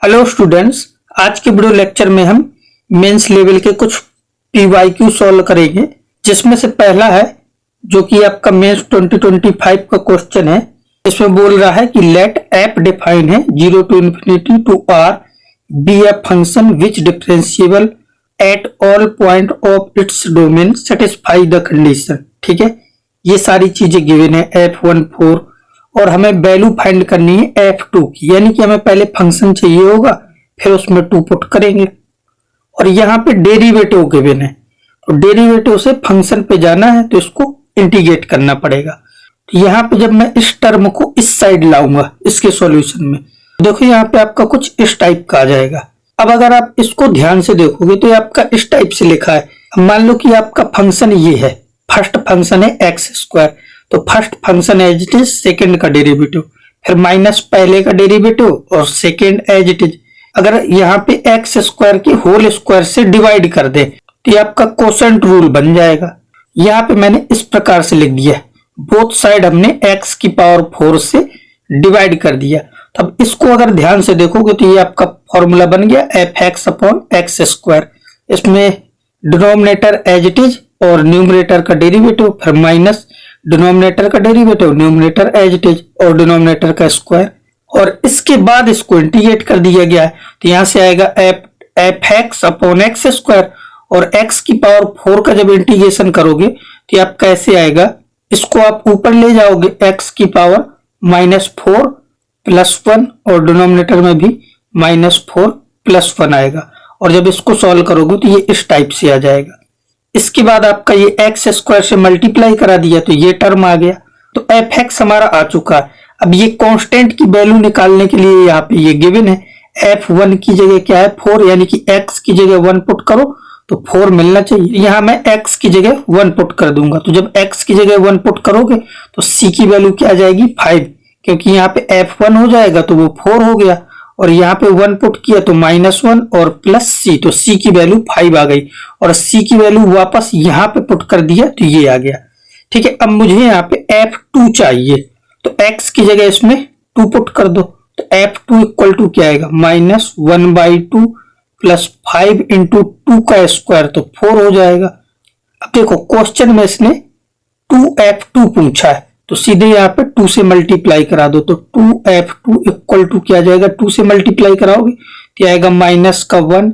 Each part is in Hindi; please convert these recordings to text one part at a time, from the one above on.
हेलो स्टूडेंट्स, आज के वीडियो लेक्चर में हम मेंस लेवल के कुछ पीवाईक्यू सॉल्व करेंगे, जिसमें से पहला है जो कि आपका मेंस 2025 का क्वेश्चन है। इसमें बोल रहा है कि लेट एफ डिफाइन है 0 to infinity to r be a function which differentiable at all point of its domain satisfy the condition. ठीक है, ये सारी चीजें गिवन है f14 और हमें वैल्यू फाइंड करनी है f2 की, यानी कि हमें पहले फंक्शन चाहिए होगा फिर उसमें 2 पुट करेंगे। और यहाँ पे डेरिवेटिव गिवन है, तो डेरिवेटिव से फंक्शन पे जाना है तो इसको इंटीग्रेट करना पड़ेगा। तो यहाँ पे जब मैं इस टर्म को इस साइड लाऊंगा इसके सॉल्यूशन में, देखो यहाँ पे आपका कुछ इस टाइप का आ जाएगा। अब अगर आप इसको ध्यान से देखोगे तो ये आपका इस टाइप से लिखा है। अब मान लो कि आपका फंक्शन ये है, फर्स्ट फंक्शन है एक्स स्क्वायर, तो first function as it is second का डेरिवेटिव, फिर माइनस पहले का डेरिवेटिव और सेकेंड एज इट इज। अगर यहाँ पे एक्स स्क्वायर की होल स्क्वायर से डिवाइड कर दे तो ये आपका कोसेंट रूल बन जाएगा। यहाँ पे मैंने इस प्रकार से लिख दिया, बोथ साइड हमने x की पावर 4 से डिवाइड कर दिया। तब इसको अगर ध्यान से देखोगे तो ये आपका फॉर्मूला बन गया f x upon x square. इसमें डिनोमिनेटर एज इट इज और न्यूमरेटर का डेरिवेटिव, फिर माइनस डिनोमिनेटर का derivative, numerator as it is और डिनोमिनेटर का स्क्वायर, और इसके बाद इसको इंटीग्रेट कर दिया गया है। तो यहां से आएगा F x upon x square, और x की पावर 4 का जब इंटीग्रेशन करोगे तो ये आपका ऐसे आएगा, इसको आप ऊपर ले जाओगे x की पावर -4 + 1 और डिनोमिनेटर में भी -4 + 1 आएगा। और जब इसको सॉल्व करोगे तो ये इस टाइप से आ जाएगा। इसके बाद आपका ये एक्स स्क्वायर से मल्टीप्लाई करा दिया तो ये टर्म आ गया, तो एफ एक्स हमारा आ चुका है। अब ये कांस्टेंट की वैल्यू निकालने के लिए यहाँ पे ये गिवन है, f1 की जगह क्या है 4, यानी कि x की जगह 1 पुट करो तो 4 मिलना चाहिए। यहाँ मैं x की जगह 1 पुट कर दूंगा, तो जब x की जगह 1 पुट करोगे तो c की वैल्यू क्या आ जाएगी 5, क्योंकि यहाँ पे f1 हो जाएगा तो वो 4 हो गया, और यहाँ पे 1 पुट किया तो -1 और प्लस c, तो c की वैल्यू 5 आ गई, और c की वैल्यू वापस यहाँ पे पुट कर दिया तो ये आ गया। ठीक है, अब मुझे यहाँ पे f2 चाहिए, तो x की जगह इसमें 2 पुट कर दो, तो f2 इक्वल टू क्या आएगा -1/2 + 5 × 2 का स्क्वायर, तो 4 हो जाएगा। अब देखो क्वेश्चन में इसने 2f2 पूछा है, तो सीधे यहाँ पे 2 से मल्टीप्लाई करा दो, तो 2f2 इक्वल टू क्या जाएगा, 2 से मल्टीप्लाई कराओगे तो आएगा -1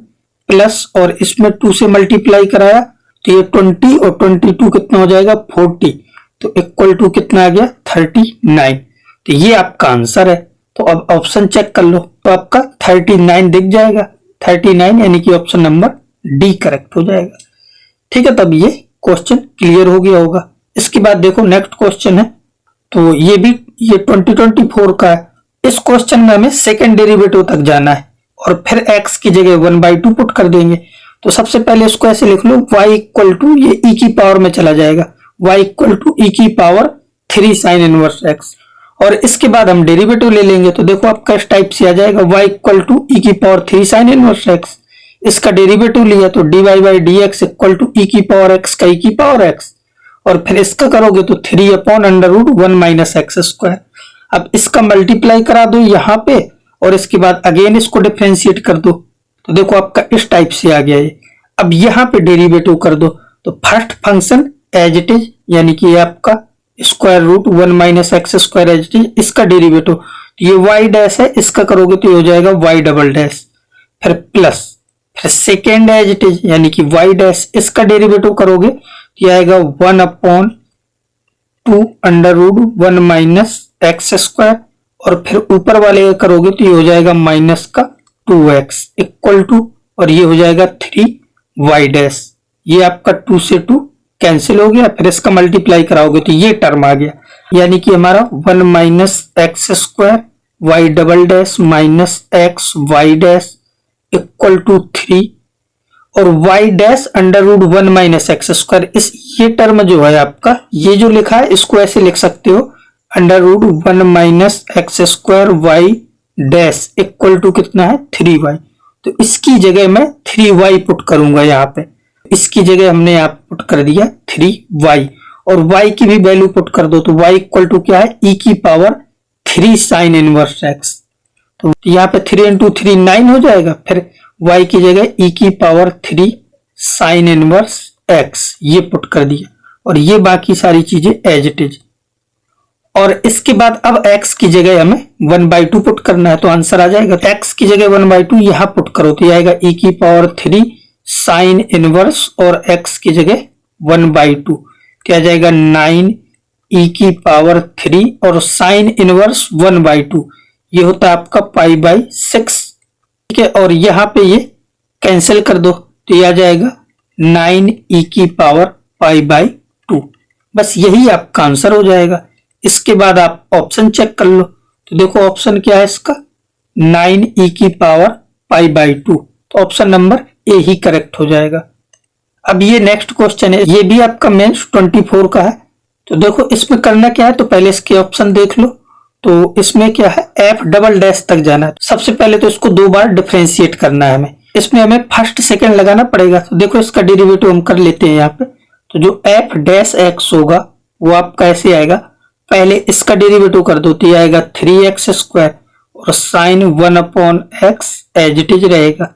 प्लस, और इसमें 2 से मल्टीप्लाई कराया तो ये 20 और 22 कितना हो जाएगा 40, तो इक्वल टू कितना आ गया 39। तो ये आपका आंसर है। तो अब ऑप्शन चेक कर लो, तो आपका 39 दिख जाएगा, 39 यानी कि ऑप्शन नंबर डी करेक्ट हो जाएगा। ठीक है, तब ये क्वेश्चन क्लियर हो गया होगा। इसके बाद देखो नेक्स्ट क्वेश्चन है, तो ये भी 2024 का है। इस क्वेश्चन में हमें सेकेंड डेरिवेटिव तक जाना है और फिर x की जगह 1/2 पुट कर देंगे। तो सबसे पहले इसको ऐसे लिख लो, y इक्वल टू ये e की पावर में चला जाएगा, y इक्वल टू e की पावर 3 sin इनवर्स x, और इसके बाद हम डेरिवेटिव ले लेंगे। तो देखो आपका इस टाइप से आ जाएगा, y इक्वल टू e की पावर 3 sin इनवर्स x, इसका डेरिवेटिव लिया तो dy/dx इक्वल टू e की पावर x का e की पावर x, और फिर इसका करोगे तो 3/√1 - x स्क्वायर। अब इसका मल्टीप्लाई करा दो यहाँ पे, और इसके बाद अगेन इसको डिफरेंशिएट कर दो, तो देखो आपका इस टाइप से आ गया ये। अब यहाँ पे डेरिवेटिव कर दो, तो first function as it is, यानी कि ये आपका √1 - x square as it is, इसका डेरिवेटिव ये y डैश है, इसका करोगे तो ये हो जाएगा y डबल डैश, फिर प्लस, फिर सेकेंड एज इट इज यानी कि y डैश, इसका डेरिवेटिव करोगे तो आएगा 1/2 √1 - x स्क्वायर, और फिर ऊपर वाले का करोगे तो ये हो जाएगा -2x इक्वल टू, और ये हो जाएगा 3y डैश। ये आपका 2 से 2 कैंसिल हो गया, फिर इसका मल्टीप्लाई कराओगे तो ये टर्म आ गया, यानी कि हमारा 1 - x square y double dash -x y dash equal to 3, और y डैश √1 - x स्क्वायर। इस ये टर्म जो है आपका, ये जो लिखा है इसको ऐसे लिख सकते हो √1 - x square y dash equal to कितना है 3y, तो इसकी जगह मैं 3y पुट करूंगा यहाँ पे, इसकी जगह हमने यहाँ पुट कर दिया 3y, और y की भी वैल्यू पुट कर दो, तो y इक्वल टू क्या है e की पावर 3 sin इनवर्स x, तो यहाँ पे 3 इंटू 3 9 हो जाएगा। फिर y की जगह e की पावर 3 साइन इनवर्स x ये पुट कर दिया और ये बाकी सारी चीजें एज इट इज। और इसके बाद अब x की जगह हमें 1/2 पुट करना है तो आंसर आ जाएगा। x की जगह 1/2 यहां पुट करो तो ये आएगा e की पावर 3 साइन इनवर्स और x की जगह 1/2 क्या जाएगा 9 e की पावर 3 और साइन इनवर्स 1/2 ये होता है आपका π/6। ठीक है, और यहां पे ये कैंसिल कर दो तो ये आ जाएगा 9 e की पावर π/2। बस यही आपका आंसर हो जाएगा। इसके बाद आप ऑप्शन चेक कर लो तो देखो ऑप्शन क्या है इसका 9 e की पावर π/2, तो option number A he correct हो जाएगा। अब ये नेक्स्ट क्वेश्चन है, ये भी आपका मेंस 24 का है। तो देखो इसमें करना क्या है, तो पहले इसके ऑप्शन देख लो। तो इसमें क्या है एफ डबल डैश तक जाना है। सबसे पहले तो इसको 2 बार डिफरेंशिएट करना है हमें, इसमें हमें फर्स्ट सेकंड लगाना पड़ेगा। तो देखो इसका डेरिवेटिव हम कर लेते हैं यहाँ पे। तो जो एफ डैश एक्स होगा वो आपका ऐसे आएगा, पहले इसका डेरिवेटिव कर दो तो ये आएगा 3x² और sign 1/x as it is रहेगा।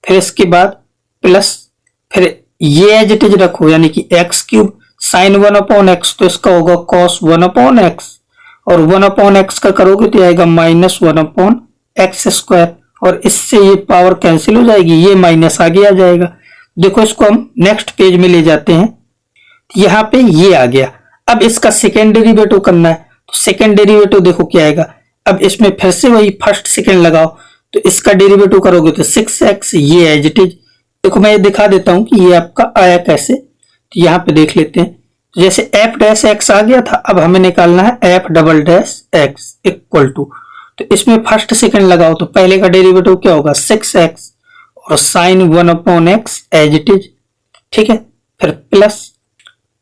फिर इसके बाद प्लस फिर ये एज इट इज रखो यानी कि x³ साइन 1/x तो इसका होगा cos 1/x और 1/x का करोगे तो आएगा -1/x²। और इससे ये पावर कैंसिल हो जाएगी, ये माइनस आगे आ जाएगा। देखो इसको हम नेक्स्ट पेज में ले जाते हैं, यहाँ पे ये आ गया। अब इसका सेकेंड डेरिवेटिव करना है तो सेकेंड डेरिवेटिव देखो क्या आएगा। अब इसमें फिर से वही फर्स्ट सेकेंड लगाओ तो इसका डेरिवेटिव करोगे तो 6x ये एज इट इज। देखो मैं ये दिखा देता हूं कि ये आपका आया कैसे, तो यहाँ पे देख लेते हैं। तो जैसे f डैश x आ गया था, अब हमें निकालना है f double dash x equal to, तो इसमें फर्स्ट सेकेंड लगाओ तो पहले का डेरिवेटिव क्या होगा 6x और sign 1/x as it is. ठीक है, फिर प्लस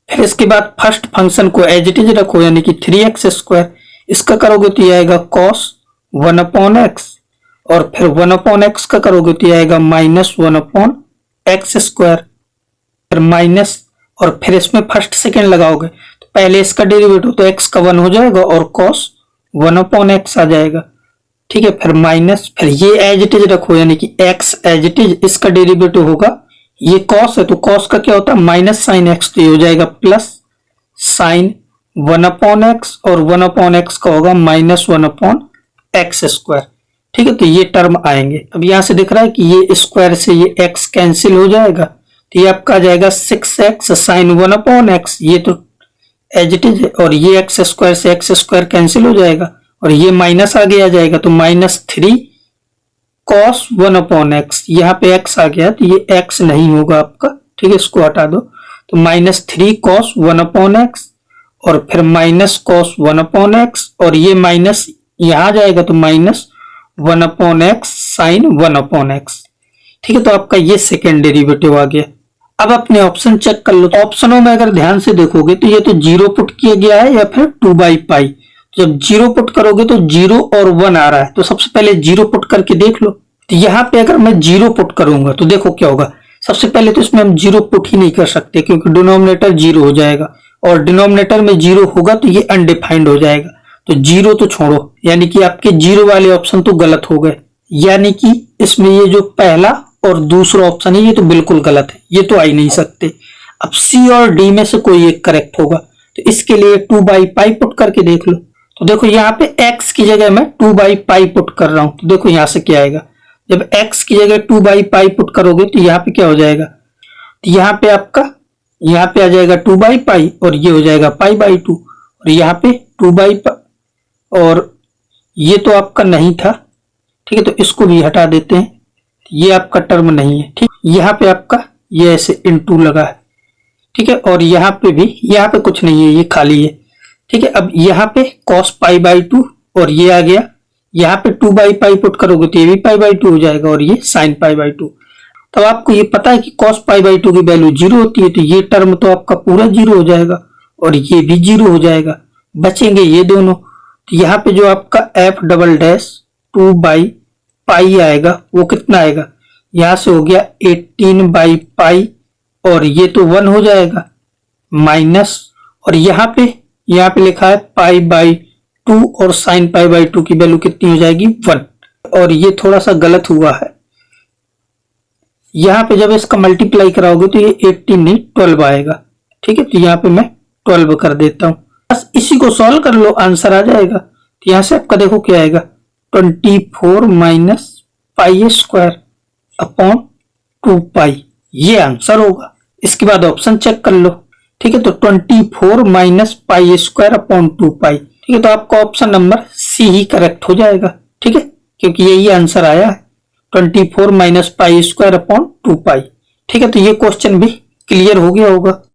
फिर इसके बाद फर्स्ट फंक्शन को एज इट इज रखो यानी कि 3x², इसका करोगे तो ये आएगा cos 1/x और फिर 1/x का करोगे तो ये आएगा -1/x²। फिर माइनस और फिर इसमें फर्स्ट सेकेंड लगाओगे तो पहले इसका डेरिवेटिव तो x का 1 हो जाएगा और cos 1/x आ जाएगा। ठीक है, फिर माइनस फिर ये एज इट इज रखो यानी कि x एज इट इज, इसका डेरिवेटिव होगा ये cos है तो cos का क्या होता है माइनस साइन x, तो ये हो जाएगा प्लस साइन 1/x और 1/x का होगा -1/x²। ठीक है, तो ये टर्म आएंगे। अब यहां से दिख रहा है कि ये स्क्वायर से ये x कैंसिल हो जाएगा तो ये आपका आ जाएगा 6x साइन 1/x, ये तो एज इट इज है, और ये x² से x² कैंसिल हो जाएगा और ये माइनस आगे आ जाएगा तो -3 cos 1/x, यहाँ पे x आ गया तो ये x नहीं होगा आपका। ठीक है, इसको हटा दो तो -3 cos 1/x और फिर माइनस cos 1/x और ये माइनस यहाँ आ जाएगा तो -1/x साइन 1/x। ठीक है, तो आपका ये सेकेंड डेरिवेटिव आ गया। अब अपने ऑप्शन चेक कर लो, तो ऑप्शनों में अगर ध्यान से देखोगे तो ये तो 0 पुट किया गया है या फिर 2/π। जब 0 पुट करोगे तो 0 और 1 आ रहा है, तो सबसे पहले 0 पुट करके देख लो। तो यहाँ पे अगर मैं 0 पुट करूंगा तो देखो क्या होगा। सबसे पहले तो इसमें हम 0 पुट ही नहीं कर सकते क्योंकि डिनोमिनेटर 0 हो जाएगा और डिनोमिनेटर में 0 होगा तो ये अनडिफाइंड हो जाएगा, तो 0 तो छोड़ो, यानी कि आपके 0 वाले ऑप्शन तो गलत हो गए। यानी कि इसमें ये जो पहला और दूसरा ऑप्शन है ये तो बिल्कुल गलत है, ये तो आ ही नहीं सकते। अब सी और डी में से कोई एक करेक्ट होगा, तो इसके लिए 2/π पुट करके देख लो। तो देखो यहाँ पे x की जगह मैं 2/π पुट कर रहा हूं, तो देखो यहाँ से क्या आएगा। जब x की जगह 2/π पुट करोगे तो यहाँ पे क्या हो जाएगा, तो यहाँ पे आपका यहाँ पे आ जाएगा 2/π और ये हो जाएगा π/2 और यहाँ पे 2/π और ये तो आपका नहीं था। ठीक है, तो इसको भी हटा देते हैं, ये आपका टर्म नहीं है। ठीक, यहाँ पे आपका ये ऐसे इनटू लगा है। ठीक है, और यहाँ पे भी यहाँ पे कुछ नहीं है, ये खाली है। ठीक है, अब यहाँ पे cos π/2 और ये आ गया, यहाँ पे 2/π पुट करोगे तो ये भी π/2 हो जाएगा और ये sin π/2। तब आपको ये पता है कि cos π/2 की वैल्यू 0 होती है, तो ये टर्म तो आपका पूरा 0 हो जाएगा और ये भी 0 हो जाएगा, बचेंगे ये दोनों। तो यहाँ पे जो आपका f डबल डैश 2/π आएगा वो कितना आएगा, यहाँ से हो गया 18/π और ये तो 1 हो जाएगा माइनस, और यहाँ पे लिखा है π/2 और sin π/2 की वैल्यू कितनी हो जाएगी 1। और ये थोड़ा सा गलत हुआ है। यहाँ पे जब इसका मल्टीप्लाई कराओगे तो ये 18 नहीं 12 आएगा। ठीक है, तो यहाँ पे मैं 12 कर देता हूँ। बस इसी को सॉल्व कर लो, आंसर आ जाएगा। तो यहाँ से आपका देखो क्या आएगा, 24 माइनस पाई स्क्वायर अपॉन 2 पाई, ये आंसर होगा। इसके बाद ऑप्शन चेक कर लो। ठीक है, तो 24 माइनस पाई स्क्वायर अपॉन 2 पाई। ठीक है, तो आपका ऑप्शन नंबर सी ही करेक्ट हो जाएगा। ठीक है, क्योंकि यही आंसर आया है 24 माइनस पाई स्क्वायर अपॉन 2 पाई। ठीक है, तो ये क्वेश्चन भी क्लियर हो गया होगा।